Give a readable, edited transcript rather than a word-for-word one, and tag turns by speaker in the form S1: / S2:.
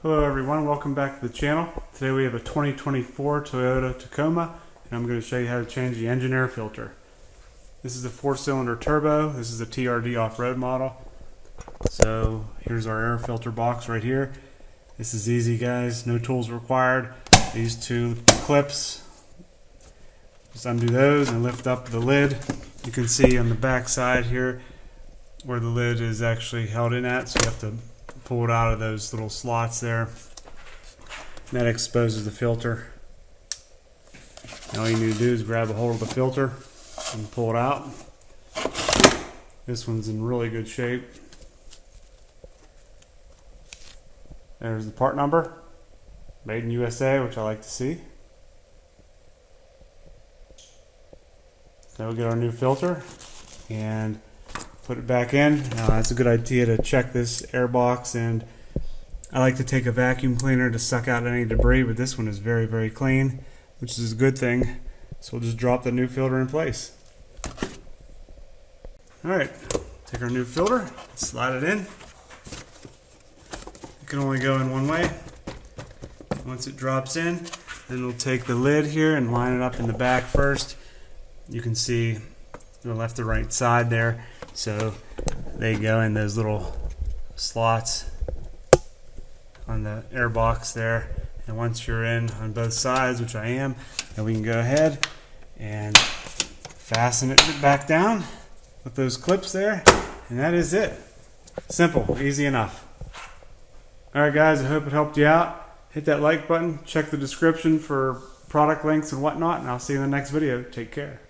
S1: Hello everyone, welcome back to the channel. Today we have a 2024 Toyota Tacoma and I'm going to show you how to change the engine air filter. This is a 4-cylinder turbo. This is a TRD Off Road model. So here's our air filter box right here. This is easy, guys, no tools required. These two clips, just undo those and lift up the lid. You can see on the back side here where the lid is actually held in at, so you have to pull it out of those little slots there. And that exposes the filter. And all you need to do is grab a hold of the filter and pull it out. This one's in really good shape. There's the part number, made in USA, which I like to see. So we'll get our new filter and put it back in. It's a good idea to check this air box, and I like to take a vacuum cleaner to suck out any debris, but this one is very, very clean, which is a good thing. So we'll just drop the new filter in place. Alright, take our new filter, slide it in. It can only go in one way. Once it drops in, then we'll take the lid here and line it up in the back first. You can see the left and right side there. So they go in those little slots on the air box there. And once you're in on both sides, which I am, then we can go ahead and fasten it back down with those clips there. And that is it. Simple, easy enough. Alright guys, I hope it helped you out. Hit that like button, check the description for product links and whatnot, and I'll see you in the next video. Take care.